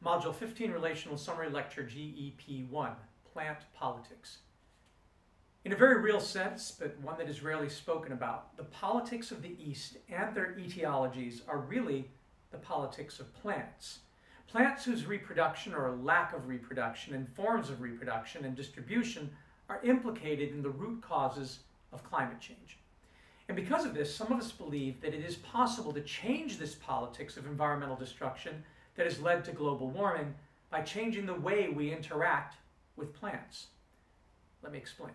Module 15, Relational Summary Lecture, GEP1, Plant Politics. In a very real sense, but one that is rarely spoken about, the politics of the East and their etiologies are really the politics of plants. Plants whose reproduction or lack of reproduction and forms of reproduction and distribution are implicated in the root causes of climate change. And because of this, some of us believe that it is possible to change this politics of environmental destruction that has led to global warming by changing the way we interact with plants. Let me explain.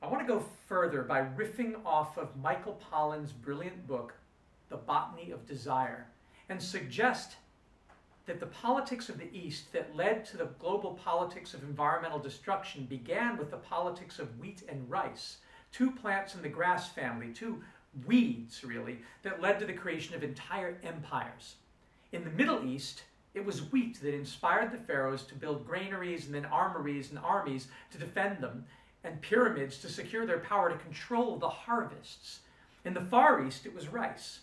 I want to go further by riffing off of Michael Pollan's brilliant book, The Botany of Desire, and suggest that the politics of the East that led to the global politics of environmental destruction began with the politics of wheat and rice, two plants in the grass family, two weeds, really, that led to the creation of entire empires. In the Middle East, it was wheat that inspired the pharaohs to build granaries and then armories and armies to defend them, and pyramids to secure their power to control the harvests. In the Far East, it was rice.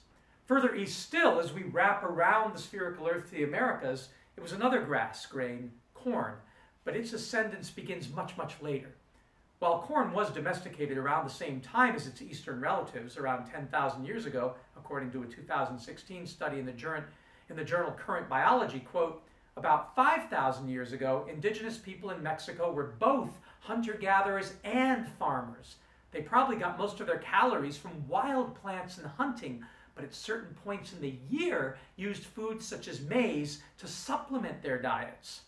Further east still, as we wrap around the spherical Earth to the Americas, it was another grass grain, corn, but its ascendance begins much, much later. While corn was domesticated around the same time as its eastern relatives, around 10,000 years ago, according to a 2016 study in the journal Current Biology, quote, about 5,000 years ago, indigenous people in Mexico were both hunter-gatherers and farmers. They probably got most of their calories from wild plants and hunting, but at certain points in the year used foods such as maize to supplement their diets.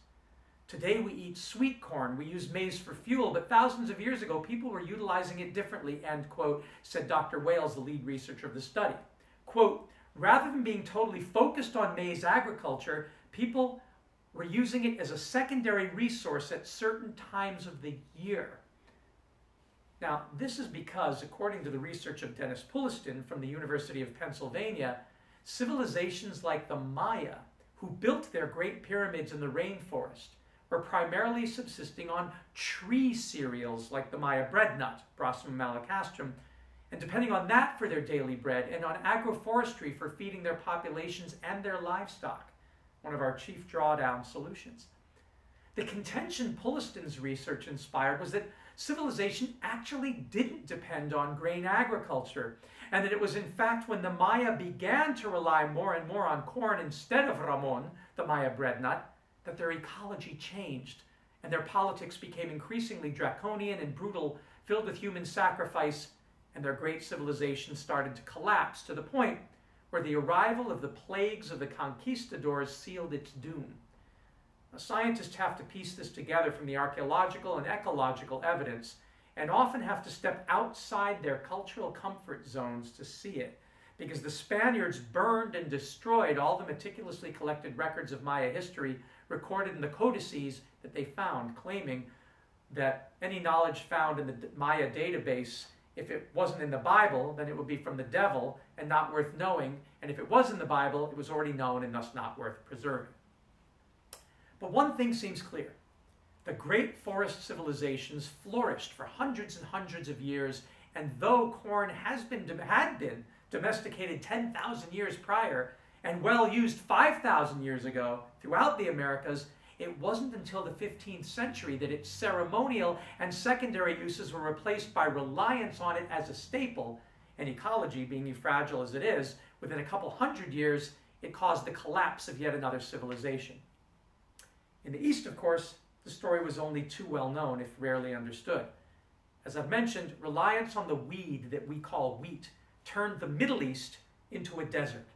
Today we eat sweet corn, we use maize for fuel, but thousands of years ago people were utilizing it differently, end quote, said Dr. Wales, the lead researcher of the study. Quote, rather than being totally focused on maize agriculture, people were using it as a secondary resource at certain times of the year. Now, this is because, according to the research of Dennis Pulliston from the University of Pennsylvania, civilizations like the Maya, who built their great pyramids in the rainforest, were primarily subsisting on tree cereals like the Maya bread nut, Brassium malacastrum, and depending on that for their daily bread, and on agroforestry for feeding their populations and their livestock, one of our chief drawdown solutions. The contention Pulliston's research inspired was that civilization actually didn't depend on grain agriculture, and that it was in fact when the Maya began to rely more and more on corn instead of ramon, the Maya bread nut, that their ecology changed, and their politics became increasingly draconian and brutal, filled with human sacrifice, and their great civilization started to collapse to the point where the arrival of the plagues of the conquistadors sealed its doom. Now, scientists have to piece this together from the archaeological and ecological evidence, and often have to step outside their cultural comfort zones to see it, because the Spaniards burned and destroyed all the meticulously collected records of Maya history recorded in the codices that they found, claiming that any knowledge found in the Maya database, if it wasn't in the Bible, then it would be from the devil and not worth knowing, and if it was in the Bible, it was already known and thus not worth preserving. But one thing seems clear. The great forest civilizations flourished for hundreds and hundreds of years, and though corn had been domesticated 10,000 years prior and well used 5,000 years ago throughout the Americas, it wasn't until the 15th century that its ceremonial and secondary uses were replaced by reliance on it as a staple, and ecology, being as fragile as it is, within a couple hundred years, it caused the collapse of yet another civilization. In the East, of course, the story was only too well known, if rarely understood. As I've mentioned, reliance on the weed that we call wheat turned the Middle East into a desert.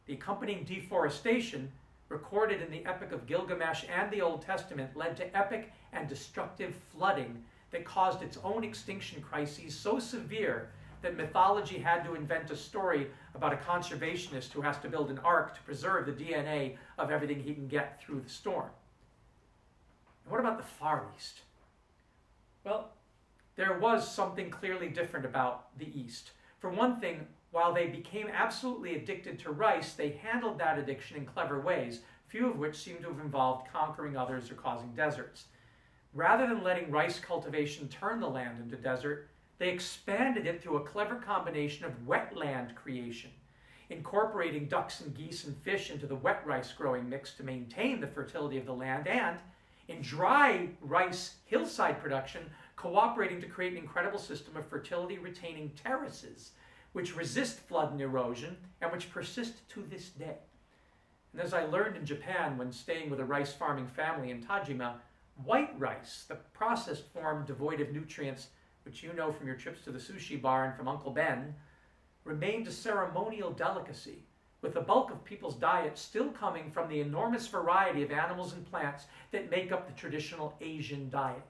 The accompanying deforestation, recorded in the Epic of Gilgamesh and the Old Testament, led to epic and destructive flooding that caused its own extinction crises so severe that mythology had to invent a story about a conservationist who has to build an ark to preserve the DNA of everything he can get through the storm. And what about the Far East? Well, there was something clearly different about the East. For one thing, while they became absolutely addicted to rice, they handled that addiction in clever ways, few of which seem to have involved conquering others or causing deserts. Rather than letting rice cultivation turn the land into desert, they expanded it through a clever combination of wetland creation. incorporating ducks and geese and fish into the wet rice growing mix to maintain the fertility of the land, and in dry rice hillside production, cooperating to create an incredible system of fertility retaining terraces which resist flood and erosion and which persist to this day. And as I learned in Japan when staying with a rice farming family in Tajima, white rice, the processed form devoid of nutrients, which you know from your trips to the sushi bar and from Uncle Ben, remained a ceremonial delicacy, with the bulk of people's diet still coming from the enormous variety of animals and plants that make up the traditional Asian diet.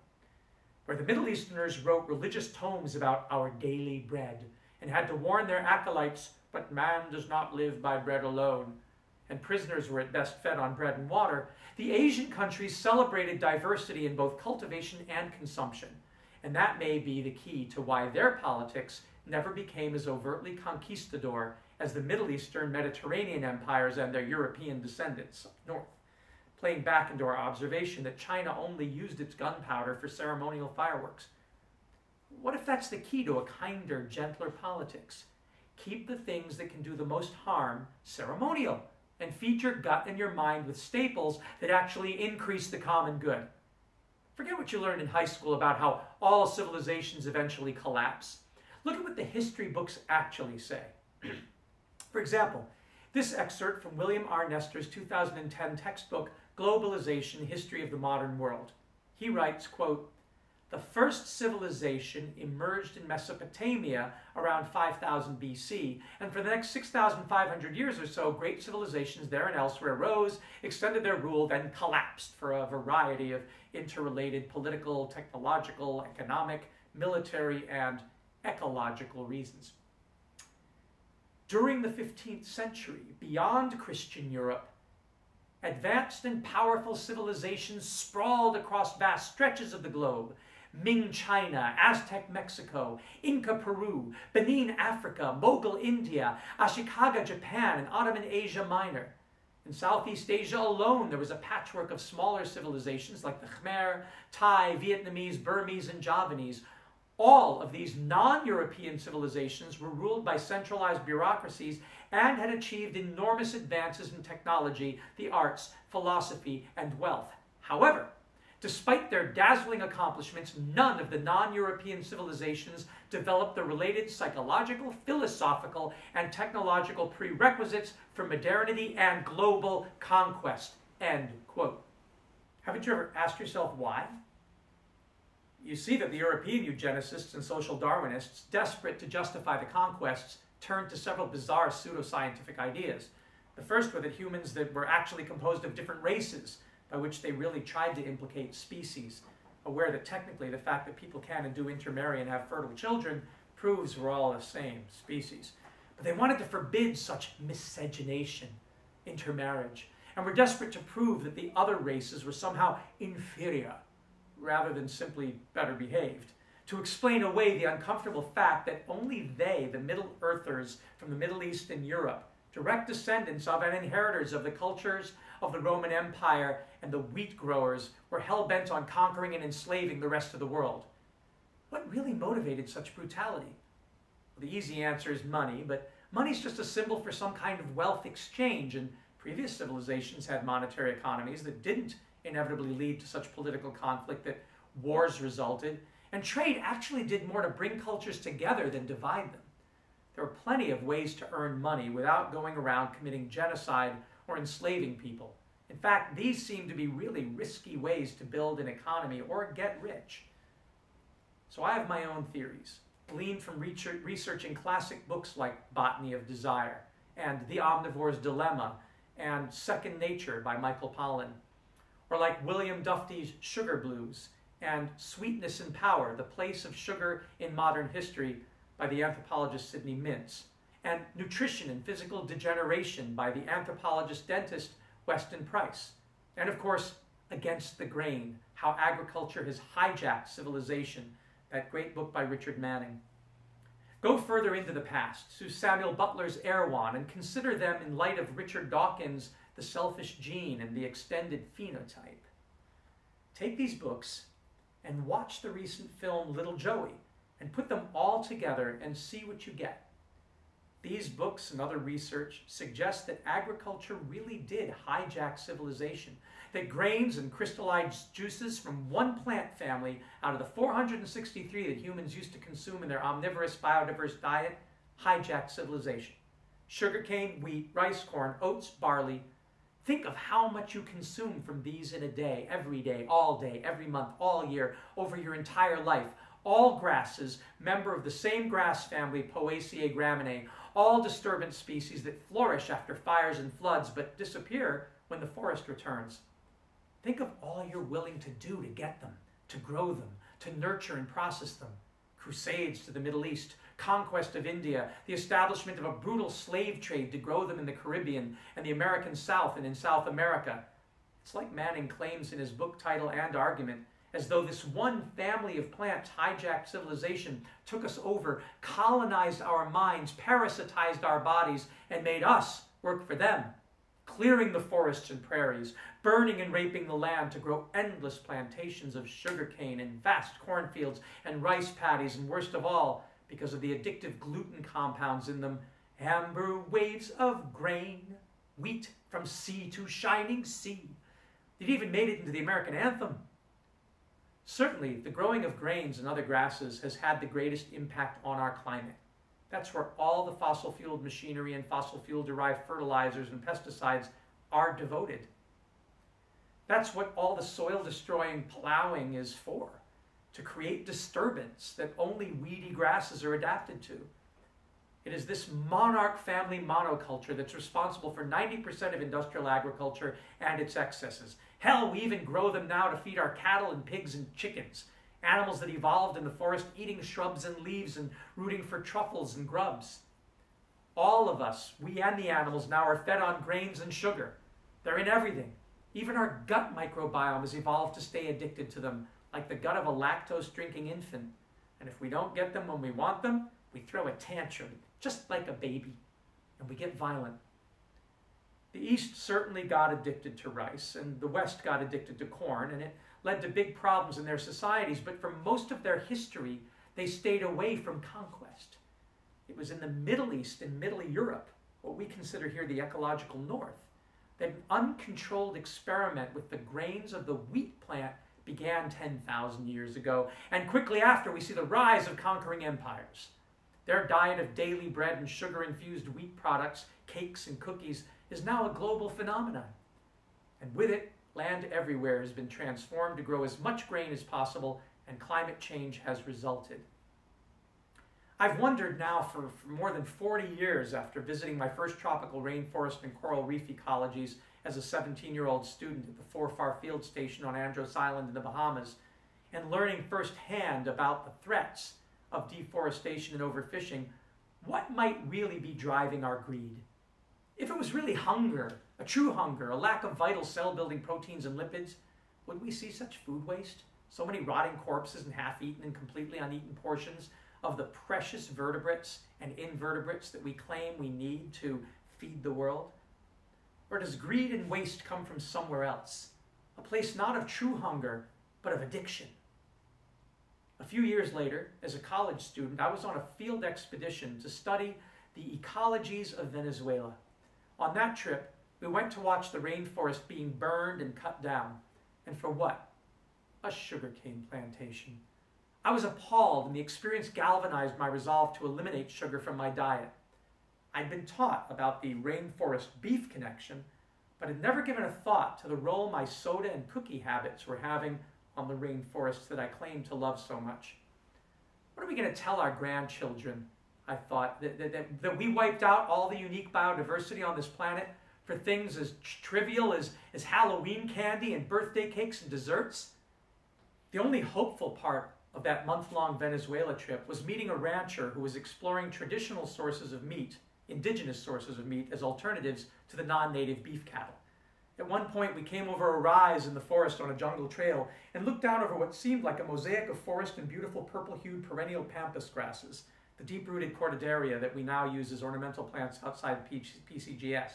Where the Middle Easterners wrote religious tomes about our daily bread and had to warn their acolytes, but man does not live by bread alone, and prisoners were at best fed on bread and water, the Asian countries celebrated diversity in both cultivation and consumption. And that may be the key to why their politics never became as overtly conquistador as the Middle Eastern Mediterranean empires and their European descendants up north, playing back into our observation that China only used its gunpowder for ceremonial fireworks. What if that's the key to a kinder, gentler politics? Keep the things that can do the most harm ceremonial, and feed your gut and your mind with staples that actually increase the common good. Forget what you learned in high school about how all civilizations eventually collapse. Look at what the history books actually say. For example, this excerpt from William R. Nestor's 2010 textbook, Globalization, History of the Modern World. He writes, quote, "The first civilization emerged in Mesopotamia around 5000 BC, and for the next 6,500 years or so, great civilizations there and elsewhere rose, extended their rule, then collapsed for a variety of interrelated political, technological, economic, military, and ecological reasons. During the 15th century, beyond Christian Europe, advanced and powerful civilizations sprawled across vast stretches of the globe. Ming China, Aztec Mexico, Inca Peru, Benin Africa, Mughal India, Ashikaga Japan, and Ottoman Asia Minor. In Southeast Asia alone, there was a patchwork of smaller civilizations like the Khmer, Thai, Vietnamese, Burmese, and Javanese. All of these non-European civilizations were ruled by centralized bureaucracies and had achieved enormous advances in technology, the arts, philosophy, and wealth. However, despite their dazzling accomplishments, none of the non-European civilizations developed the related psychological, philosophical, and technological prerequisites for modernity and global conquest." End quote. Haven't you ever asked yourself why? You see that the European eugenicists and social Darwinists, desperate to justify the conquests, turned to several bizarre pseudoscientific ideas. The first were that humans that were actually composed of different races, by which they really tried to implicate species, aware that technically the fact that people can and do intermarry and have fertile children proves we're all the same species. But they wanted to forbid such miscegenation, intermarriage, and were desperate to prove that the other races were somehow inferior, rather than simply better behaved, to explain away the uncomfortable fact that only they, the Middle Earthers from the Middle East and Europe, direct descendants of and inheritors of the cultures of the Roman Empire and the wheat growers, were hell-bent on conquering and enslaving the rest of the world. What really motivated such brutality? Well, the easy answer is money, but money's just a symbol for some kind of wealth exchange, and previous civilizations had monetary economies that didn't inevitably lead to such political conflict that wars resulted, and trade actually did more to bring cultures together than divide them. There were plenty of ways to earn money without going around committing genocide or enslaving people. In fact, these seem to be really risky ways to build an economy or get rich. So I have my own theories, gleaned from researching classic books like Botany of Desire and The Omnivore's Dilemma and Second Nature by Michael Pollan, or like William Duffy's Sugar Blues and Sweetness and Power, The Place of Sugar in Modern History by the anthropologist Sidney Mintz, and Nutrition and Physical Degeneration by the anthropologist-dentist Weston Price, and of course, Against the Grain, How Agriculture Has Hijacked Civilization, that great book by Richard Manning. Go further into the past, to Samuel Butler's Erewhon, and consider them in light of Richard Dawkins' The Selfish Gene and the Extended Phenotype. Take these books and watch the recent film Little Joey and put them all together and see what you get. These books and other research suggest that agriculture really did hijack civilization, that grains and crystallized juices from one plant family out of the 463 that humans used to consume in their omnivorous, biodiverse diet hijacked civilization. Sugarcane, wheat, rice, corn, oats, barley. Think of how much you consume from these in a day, every month, all year, over your entire life. All grasses, member of the same grass family, Poaceae graminae, all disturbance species that flourish after fires and floods but disappear when the forest returns. Think of all you're willing to do to get them, to grow them, to nurture and process them. Crusades to the Middle East, conquest of India, the establishment of a brutal slave trade to grow them in the Caribbean and the American South and in South America. It's like Manning claims in his book title and argument, as though this one family of plants hijacked civilization, took us over, colonized our minds, parasitized our bodies, and made us work for them, clearing the forests and prairies, burning and raping the land to grow endless plantations of sugarcane and vast cornfields and rice paddies, and worst of all, because of the addictive gluten compounds in them, amber waves of grain, wheat from sea to shining sea. It even made it into the American anthem. Certainly, the growing of grains and other grasses has had the greatest impact on our climate. That's where all the fossil-fueled machinery and fossil fuel-derived fertilizers and pesticides are devoted. That's what all the soil-destroying plowing is for, to create disturbance that only weedy grasses are adapted to. It is this monarch family monoculture that's responsible for 90% of industrial agriculture and its excesses. Hell, we even grow them now to feed our cattle and pigs and chickens, animals that evolved in the forest eating shrubs and leaves and rooting for truffles and grubs. All of us, we and the animals now, are fed on grains and sugar. They're in everything. Even our gut microbiome has evolved to stay addicted to them, like the gut of a lactose-drinking infant. And if we don't get them when we want them, we throw a tantrum, just like a baby, and we get violent. The East certainly got addicted to rice, and the West got addicted to corn, and it led to big problems in their societies, but for most of their history, they stayed away from conquest. It was in the Middle East and Middle Europe, what we consider here the ecological north, that an uncontrolled experiment with the grains of the wheat plant began 10,000 years ago, and quickly after we see the rise of conquering empires. Their diet of daily bread and sugar-infused wheat products, cakes and cookies, is now a global phenomenon. And with it, land everywhere has been transformed to grow as much grain as possible, and climate change has resulted. I've wondered now for more than 40 years after visiting my first tropical rainforest and coral reef ecologies as a 17-year-old student at the Forfar Field Station on Andros Island in the Bahamas, and learning firsthand about the threats of deforestation and overfishing, what might really be driving our greed? If it was really hunger, a true hunger, a lack of vital cell-building proteins and lipids, would we see such food waste? So many rotting corpses and half-eaten and completely uneaten portions of the precious vertebrates and invertebrates that we claim we need to feed the world? Or does greed and waste come from somewhere else? A place not of true hunger, but of addiction. A few years later, as a college student, I was on a field expedition to study the ecologies of Venezuela. On that trip, we went to watch the rainforest being burned and cut down. And for what? A sugarcane plantation. I was appalled, and the experience galvanized my resolve to eliminate sugar from my diet. I'd been taught about the rainforest beef connection, but had never given a thought to the role my soda and cookie habits were having on the rainforests that I claim to love so much. What are we going to tell our grandchildren, I thought, that we wiped out all the unique biodiversity on this planet for things as trivial as Halloween candy and birthday cakes and desserts? The only hopeful part of that month-long Venezuela trip was meeting a rancher who was exploring traditional sources of meat, indigenous sources of meat, as alternatives to the non-native beef cattle. At one point, we came over a rise in the forest on a jungle trail and looked down over what seemed like a mosaic of forest and beautiful purple-hued perennial pampas grasses, the deep-rooted cordaderia that we now use as ornamental plants outside PCGS,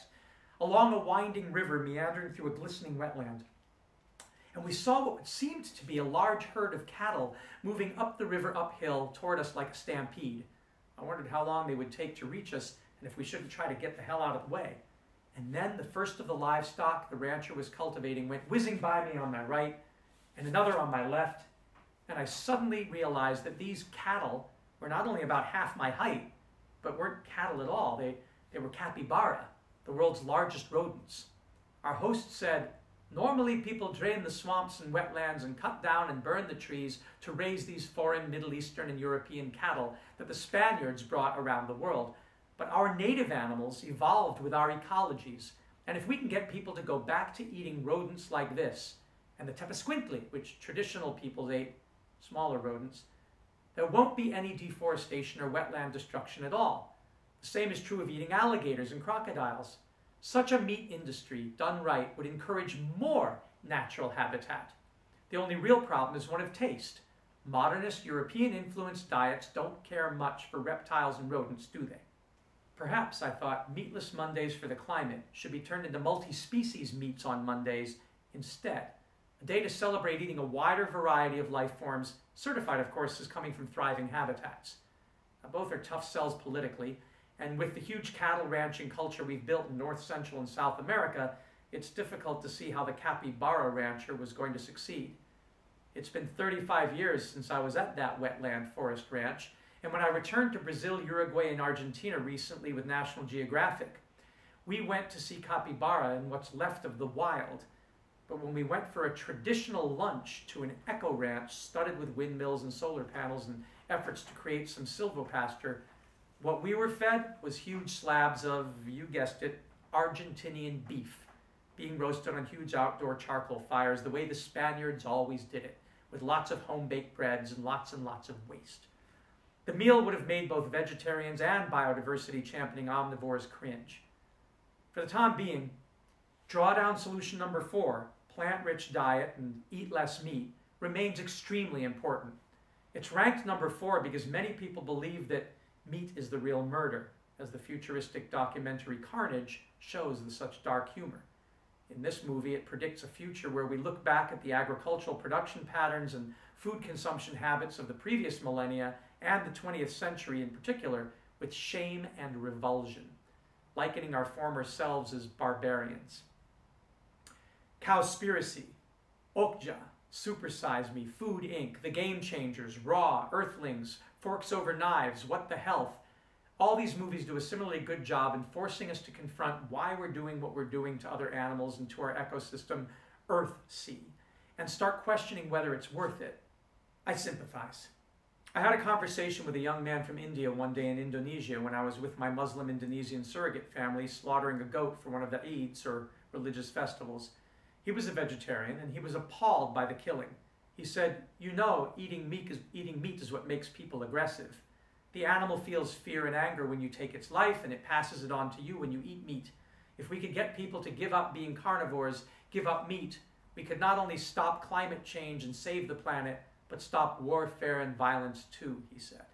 along a winding river meandering through a glistening wetland. And we saw what seemed to be a large herd of cattle moving up the river uphill toward us like a stampede. I wondered how long they would take to reach us, and if we shouldn't try to get the hell out of the way. And then the first of the livestock the rancher was cultivating went whizzing by me on my right and another on my left, and I suddenly realized that these cattle were not only about half my height, but weren't cattle at all. They were capybara, the world's largest rodents. Our host said, normally people drain the swamps and wetlands and cut down and burn the trees to raise these foreign Middle Eastern and European cattle that the Spaniards brought around the world. But our native animals evolved with our ecologies. And if we can get people to go back to eating rodents like this, and the tepesquintli, which traditional peoples ate, smaller rodents, there won't be any deforestation or wetland destruction at all. The same is true of eating alligators and crocodiles. Such a meat industry, done right, would encourage more natural habitat. The only real problem is one of taste. Modernist European-influenced diets don't care much for reptiles and rodents, do they? Perhaps, I thought, meatless Mondays for the climate should be turned into multi-species meats on Mondays instead. A day to celebrate eating a wider variety of life forms, certified, of course, as coming from thriving habitats. Now, both are tough sells politically, and with the huge cattle ranching culture we've built in North, Central, and South America, it's difficult to see how the capybara rancher was going to succeed. It's been 35 years since I was at that wetland forest ranch, and when I returned to Brazil, Uruguay, and Argentina recently with National Geographic, we went to see capybara in what's left of the wild. But when we went for a traditional lunch to an eco ranch studded with windmills and solar panels and efforts to create some silvopasture, what we were fed was huge slabs of, you guessed it, Argentinian beef, being roasted on huge outdoor charcoal fires the way the Spaniards always did it, with lots of home-baked breads and lots of waste. The meal would have made both vegetarians and biodiversity championing omnivores cringe. For the time being, drawdown solution number 4, plant-rich diet and eat less meat, remains extremely important. It's ranked number 4 because many people believe that meat is the real murder, as the futuristic documentary Carnage shows with such dark humor. In this movie, it predicts a future where we look back at the agricultural production patterns and food consumption habits of the previous millennia and the 20th century in particular with shame and revulsion, likening our former selves as barbarians. Cowspiracy, Okja, Supersize Me, Food Inc., The Game Changers, Raw, Earthlings, Forks Over Knives, What the Health. All these movies do a similarly good job in forcing us to confront why we're doing what we're doing to other animals and to our ecosystem, Earthsea, and start questioning whether it's worth it. I sympathize. I had a conversation with a young man from India one day in Indonesia when I was with my Muslim Indonesian surrogate family slaughtering a goat for one of the Eids, or religious festivals. He was a vegetarian, and he was appalled by the killing. He said, you know, eating meat is what makes people aggressive. The animal feels fear and anger when you take its life, and it passes it on to you when you eat meat. If we could get people to give up being carnivores, give up meat, we could not only stop climate change and save the planet, but stop warfare and violence too, he said.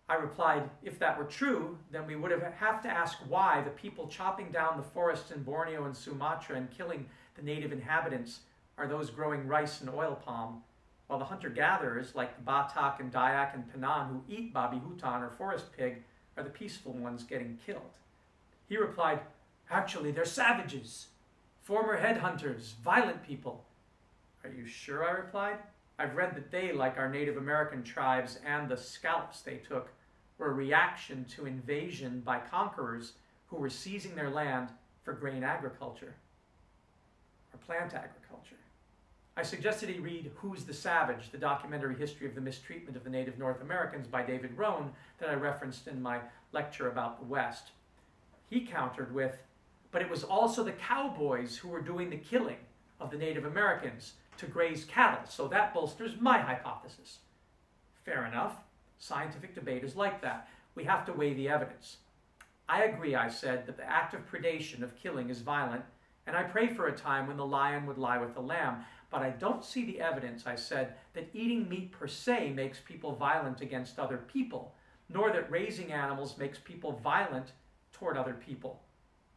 I replied, if that were true, then we would have to ask why the people chopping down the forests in Borneo and Sumatra and killing the native inhabitants are those growing rice and oil palm, while the hunter-gatherers like the Batak and Dayak and Penan who eat babi hutan or forest pig are the peaceful ones getting killed. He replied, actually, they're savages, former headhunters, violent people. Are you sure? I replied. I've read that they, like our Native American tribes and the scalps they took, were a reaction to invasion by conquerors who were seizing their land for grain agriculture or plant agriculture. I suggested he read Who's the Savage, the documentary history of the mistreatment of the native North Americans by David Rohn that I referenced in my lecture about the West. He countered with, but it was also the cowboys who were doing the killing of the Native Americans to graze cattle, so that bolsters my hypothesis. Fair enough. Scientific debate is like that. We have to weigh the evidence. I agree, I said, that the act of predation, of killing, is violent, and I pray for a time when the lion would lie with the lamb. But I don't see the evidence, I said, that eating meat per se makes people violent against other people, nor that raising animals makes people violent toward other people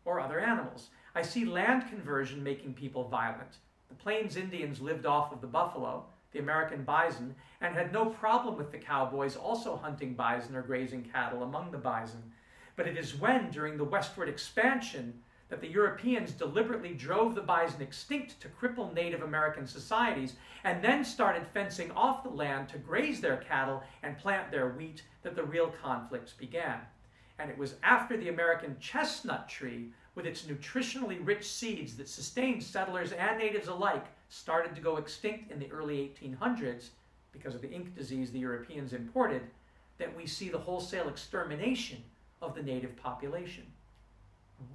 or other animals. I see land conversion making people violent. The Plains Indians lived off of the buffalo, the American bison, and had no problem with the cowboys also hunting bison or grazing cattle among the bison. But it is when, during the westward expansion, that the Europeans deliberately drove the bison extinct to cripple Native American societies and then started fencing off the land to graze their cattle and plant their wheat that the real conflicts began. And it was after the American chestnut tree, with its nutritionally rich seeds that sustained settlers and natives alike, started to go extinct in the early 1800s because of the ink disease the Europeans imported, that we see the wholesale extermination of the native population.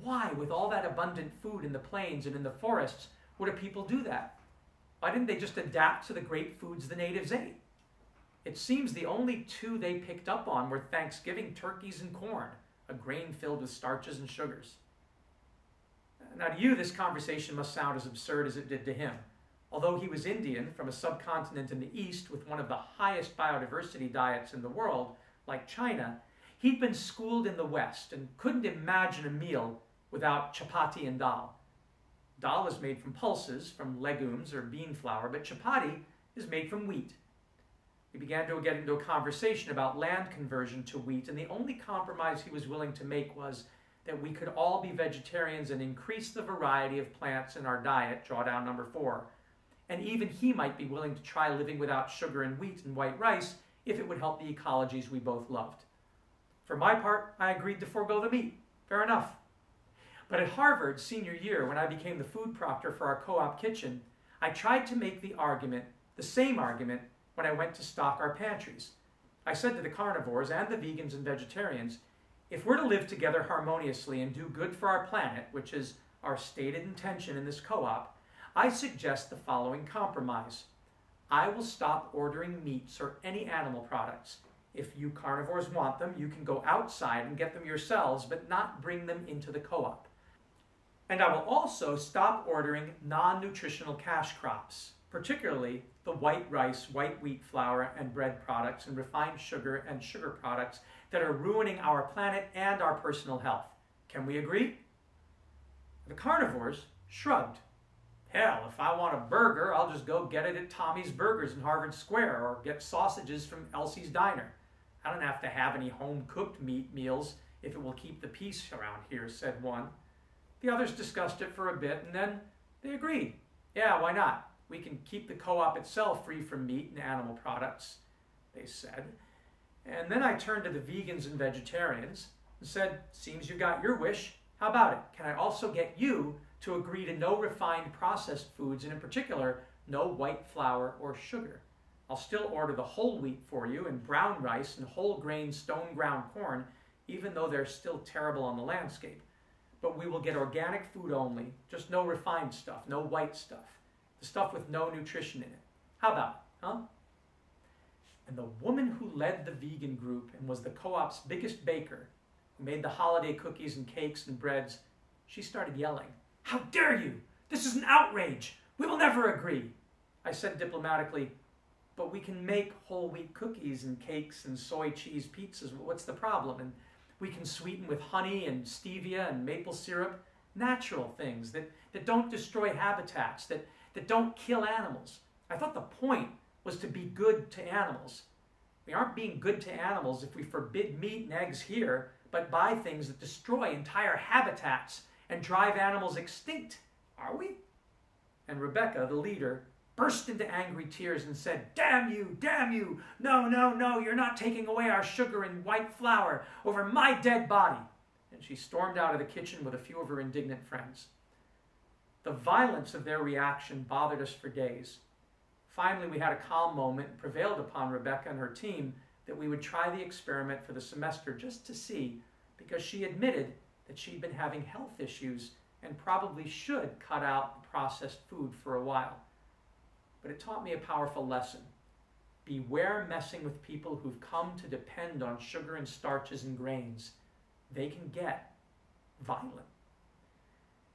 Why, with all that abundant food in the plains and in the forests, would a people do that? Why didn't they just adapt to the great foods the natives ate? It seems the only two they picked up on were Thanksgiving turkeys and corn, a grain filled with starches and sugars. Now to you, this conversation must sound as absurd as it did to him. Although he was Indian from a subcontinent in the East with one of the highest biodiversity diets in the world, like China, he'd been schooled in the West and couldn't imagine a meal without chapati and dal. Dal is made from pulses, from legumes or bean flour, but chapati is made from wheat. We began to get into a conversation about land conversion to wheat, and the only compromise he was willing to make was that we could all be vegetarians and increase the variety of plants in our diet, drawdown number 4. And even he might be willing to try living without sugar and wheat and white rice if it would help the ecologies we both loved. For my part, I agreed to forego the meat. Fair enough. But at Harvard senior year, when I became the food proctor for our co-op kitchen, I tried to make the argument, the same argument, when I went to stock our pantries. I said to the carnivores and the vegans and vegetarians, if we're to live together harmoniously and do good for our planet, which is our stated intention in this co-op, I suggest the following compromise. I will stop ordering meats or any animal products. If you carnivores want them, you can go outside and get them yourselves, but not bring them into the co-op. And I will also stop ordering non-nutritional cash crops, particularly the white rice, white wheat flour, and bread products, and refined sugar and sugar products that are ruining our planet and our personal health. Can we agree? The carnivores shrugged. Hell, if I want a burger, I'll just go get it at Tommy's Burgers in Harvard Square or get sausages from Elsie's Diner. I don't have to have any home-cooked meat meals if it will keep the peace around here, said one. The others discussed it for a bit, and then they agreed. Yeah, why not? We can keep the co-op itself free from meat and animal products, they said. And then I turned to the vegans and vegetarians and said, seems you got your wish. How about it? Can I also get you to agree to no refined processed foods, and in particular, no white flour or sugar? I'll still order the whole wheat for you and brown rice and whole grain stone ground corn, even though they're still terrible on the landscape. But we will get organic food only, just no refined stuff, no white stuff, the stuff with no nutrition in it. How about it, huh? And the woman who led the vegan group and was the co-op's biggest baker, who made the holiday cookies and cakes and breads, she started yelling, "How dare you! This is an outrage! We will never agree!" I said diplomatically, "But we can make whole wheat cookies and cakes and soy cheese pizzas. What's the problem? And we can sweeten with honey and stevia and maple syrup, natural things that don't destroy habitats, that don't kill animals." I thought the point was to be good to animals. We aren't being good to animals if we forbid meat and eggs here, but buy things that destroy entire habitats and drive animals extinct, are we? And Rebecca, the leader, burst into angry tears and said, damn you, no, no, no, you're not taking away our sugar and white flour over my dead body." And she stormed out of the kitchen with a few of her indignant friends. The violence of their reaction bothered us for days. Finally, we had a calm moment and prevailed upon Rebecca and her team that we would try the experiment for the semester just to see, because she admitted that she'd been having health issues and probably should cut out the processed food for a while. But it taught me a powerful lesson. Beware messing with people who've come to depend on sugar and starches and grains. They can get violent.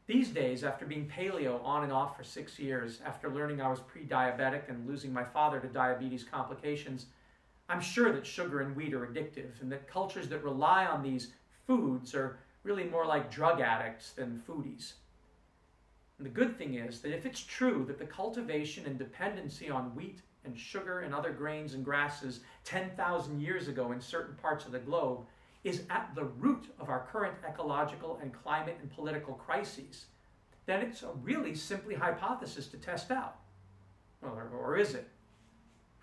These days, after being paleo on and off for 6 years, after learning I was pre-diabetic and losing my father to diabetes complications, I'm sure that sugar and wheat are addictive, and that cultures that rely on these foods are really more like drug addicts than foodies. And the good thing is that if it's true that the cultivation and dependency on wheat and sugar and other grains and grasses 10,000 years ago in certain parts of the globe is at the root of our current ecological and climate and political crises, then it's a really simply hypothesis to test out. Or is it?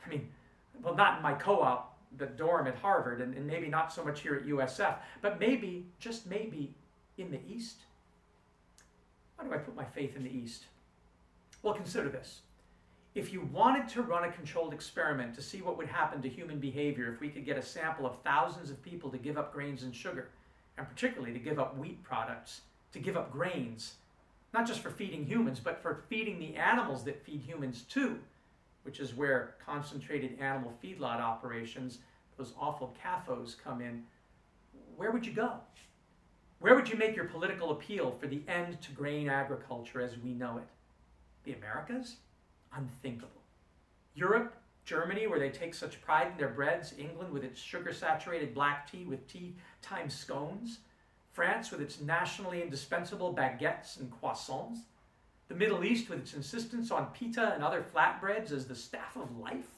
I mean, well, not in my co-op, the dorm at Harvard, and maybe not so much here at USF, but maybe, just maybe, in the East. Why do I put my faith in the East? Well, consider this. If you wanted to run a controlled experiment to see what would happen to human behavior if we could get a sample of thousands of people to give up grains and sugar, and particularly to give up wheat products, to give up grains, not just for feeding humans, but for feeding the animals that feed humans too, which is where concentrated animal feedlot operations, those awful CAFOs, come in, where would you go? Where would you make your political appeal for the end to grain agriculture as we know it? The Americas? Unthinkable. Europe, Germany, where they take such pride in their breads, England with its sugar-saturated black tea with tea-time scones, France with its nationally indispensable baguettes and croissants, the Middle East with its insistence on pita and other flatbreads as the staff of life,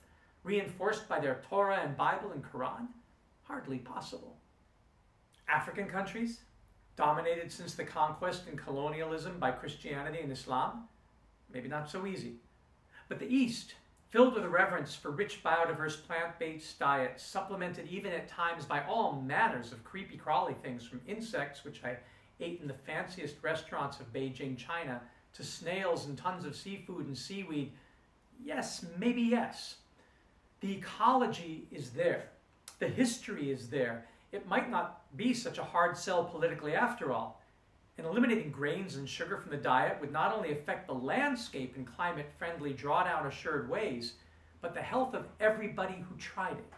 reinforced by their Torah and Bible and Quran? Hardly possible. African countries, dominated since the conquest and colonialism by Christianity and Islam? Maybe not so easy. But the East, filled with a reverence for rich biodiverse plant-based diets, supplemented even at times by all manners of creepy crawly things, from insects, which I ate in the fanciest restaurants of Beijing, China, to snails and tons of seafood and seaweed. Yes, maybe yes. The ecology is there. The history is there. It might not be such a hard sell politically after all. And eliminating grains and sugar from the diet would not only affect the landscape in climate-friendly, drawdown-assured ways, but the health of everybody who tried it.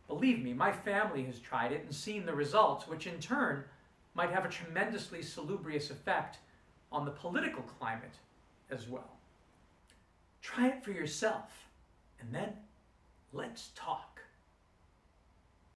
Believe me, my family has tried it and seen the results, which in turn might have a tremendously salubrious effect on the political climate as well. Try it for yourself, and then let's talk.